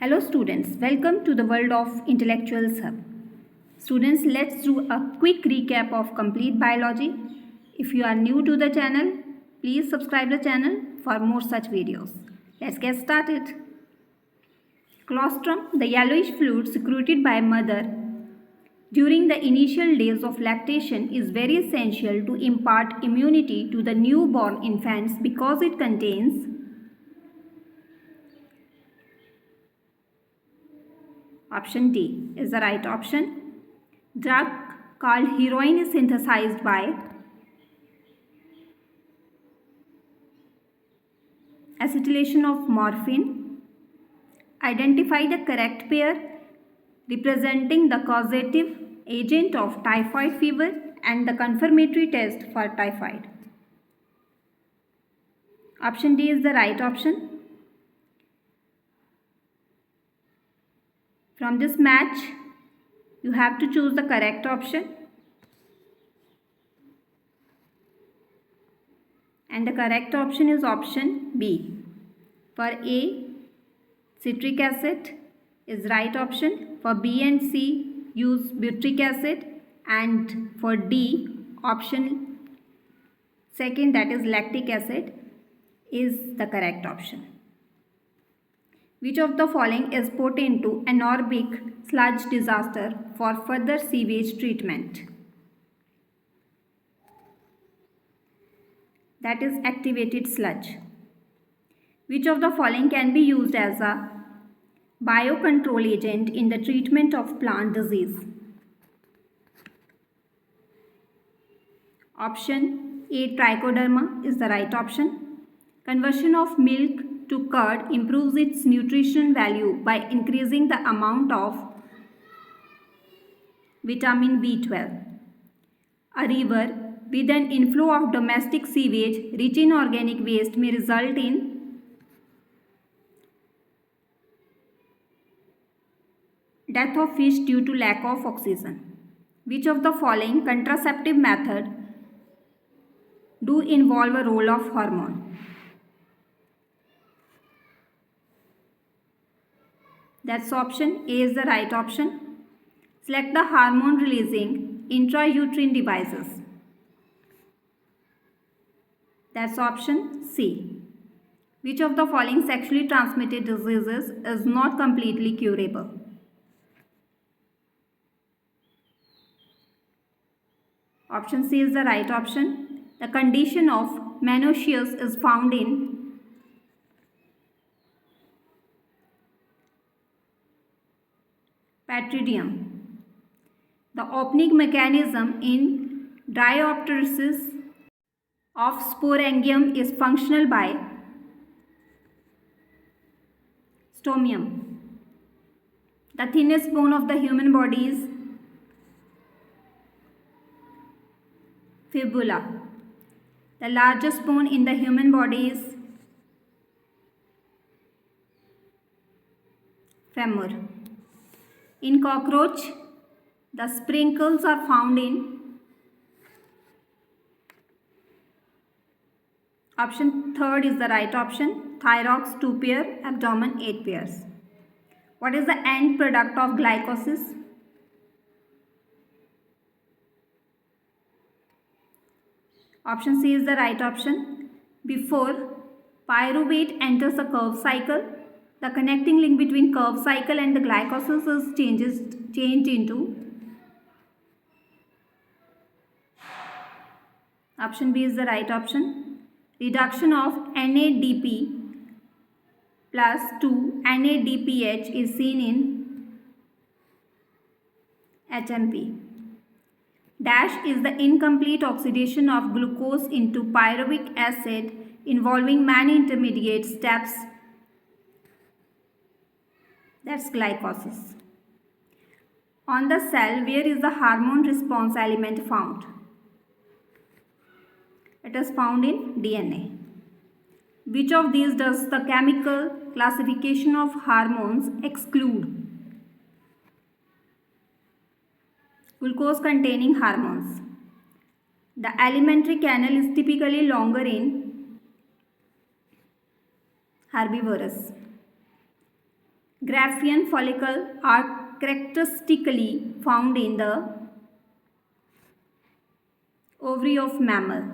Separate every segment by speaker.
Speaker 1: Hello students, welcome to the world of Intellectuals Hub. Students, let's do a quick recap of complete biology. If you are new to the channel, please subscribe the channel for more such videos. Let's get started. Colostrum, the yellowish fluid secreted by mother during the initial days of lactation, is very essential to impart immunity to the newborn infants because it contains option D is the right option. Drug called heroin is synthesized by acetylation of morphine. Identify the correct pair representing the causative agent of typhoid fever and the confirmatory test for typhoid. Option D is the right option. From this match, you have to choose the correct option. And the correct option is option B. For A, citric acid is right option. For B and C, use butyric acid. And for D, option second, that is lactic acid, is the correct option. Which of the following is put into anaerobic sludge disaster for further sewage treatment? That is activated sludge. Which of the following can be used as a biocontrol agent in the treatment of plant disease? Option A, trichoderma is the right option. Conversion of milk to curd improves its nutrition value by increasing the amount of vitamin B12. A river with an inflow of domestic sewage rich in organic waste may result in death of fish due to lack of oxygen. Which of the following contraceptive method do involve a role of hormone? That's option A is the right option. Select the hormone releasing intrauterine devices. That's option C. Which of the following sexually transmitted diseases is not completely curable? Option C is the right option. The condition of menarche is found in Patridium. The opening mechanism in Diopteris of sporangium is functional by stomium. The thinnest bone of the human body is fibula. The largest bone in the human body is femur. In cockroach, the sprinkles are found in option third is the right option. Thyrox 2 pair, abdomen 8 pairs. What is the end product of glycolysis? Option C is the right option. Before pyruvate enters the curve cycle, the connecting link between curve cycle and the glycolysis is changed into option B is the right option. Reduction of NADP plus to NADPH is seen in HMP. Dash is the incomplete oxidation of glucose into pyruvic acid involving many intermediate steps. That's glycolysis. On the cell, where is the hormone response element found? It is found in DNA. Which of these does the chemical classification of hormones exclude? Glucose containing hormones. The alimentary canal is typically longer in herbivorous. Graphian follicle are characteristically found in the ovary of mammal.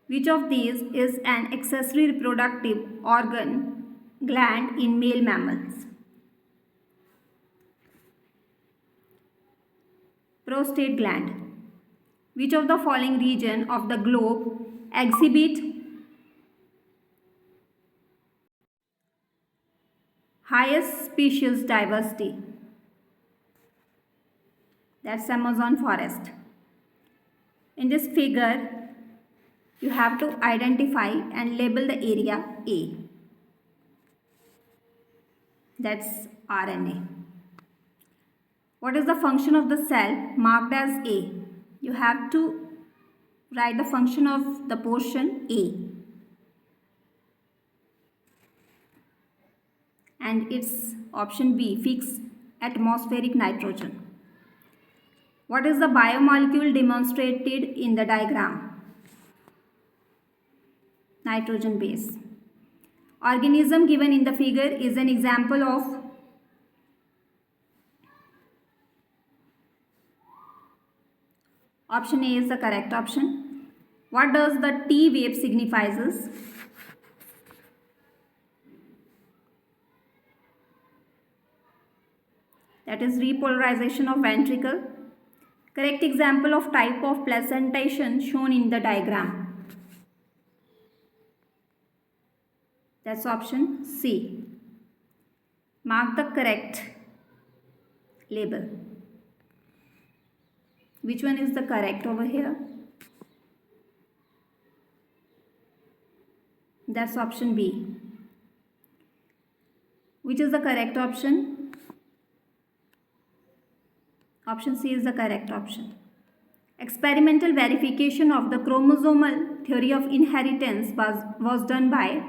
Speaker 1: Which of these is an accessory reproductive organ gland in male mammals? Prostate gland. Which of the following region of the globe exhibit highest species diversity? That's Amazon forest. In this figure, you have to identify and label the area A. That's RNA. What is the function of the cell marked as A? You have to write the function of the portion A. And it's option B, fix atmospheric nitrogen. What is the biomolecule demonstrated in the diagram? Nitrogen base. Organism given in the figure is an example of option A is the correct option. What does the T wave signifies? That is repolarization of ventricle. Correct example of type of placentation shown in the diagram. That's option C. Mark the correct label. Which one is the correct over here? That's option B. Which is the correct option? Option C is the correct option. Experimental verification of the chromosomal theory of inheritance was done by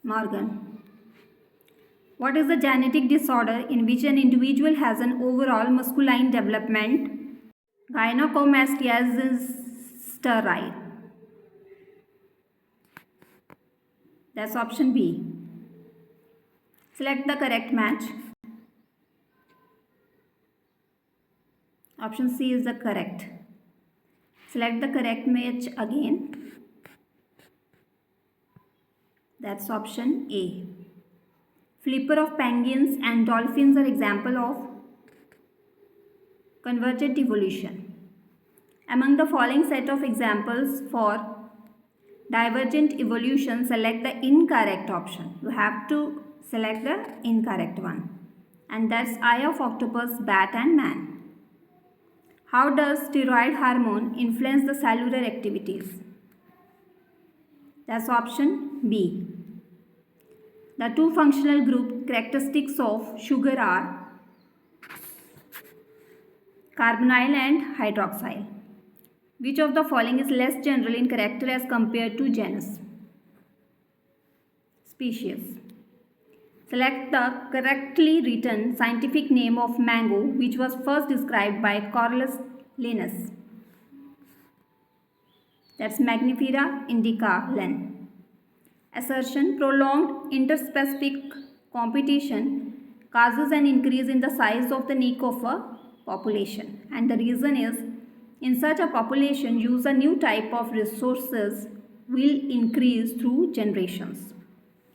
Speaker 1: Morgan. What is the genetic disorder in which an individual has an overall masculine development? Gynecomastia is sterile. That's option B. Select the correct match. Option C is the correct. Select the correct match again. That's option A. Flipper of penguins and dolphins are example of convergent evolution. Among the following set of examples for divergent evolution, select the incorrect option. You have to select the incorrect one. And that's eye of octopus, bat and man. How does steroid hormone influence the cellular activities? That's option B. The two functional group characteristics of sugar are carbonyl and hydroxyl. Which of the following is less general in character as compared to genus? Species. Select the correctly written scientific name of mango which was first described by Corliss Linus. That's Magnifera indica Linn. Assertion: prolonged interspecific competition causes an increase in the size of the neck of a population, and the reason is in such a population use a new type of resources will increase through generations.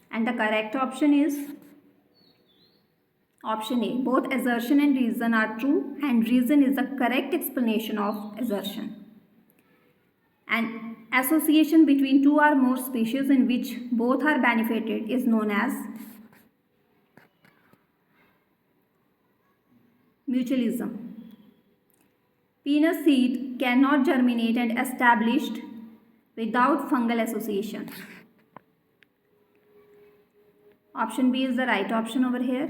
Speaker 1: And the correct option is option A. Both assertion and reason are true, and reason is the correct explanation of assertion. An association between two or more species in which both are benefited is known as mutualism. Peanut seed cannot germinate and established without fungal association. Option B is the right option over here.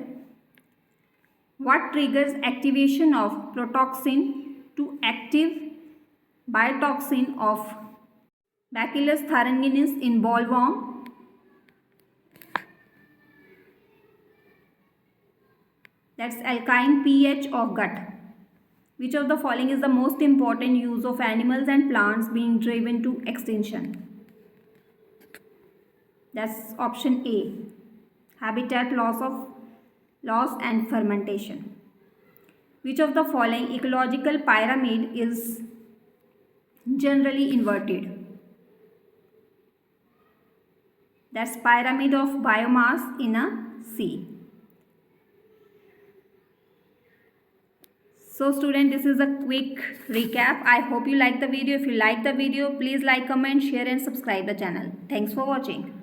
Speaker 1: What triggers activation of protoxin to active biotoxin of Bacillus thuringiensis in bollworm? That's alkaline pH of gut. Which of the following is the most important use of animals and plants being driven to extinction? That's option A. habitat loss and fermentation. Which of the following ecological pyramid is generally inverted? That's pyramid of biomass in a sea. So student, this is a quick recap. I hope you like the video. If you like the video, please like, comment, share and subscribe the channel. Thanks for watching.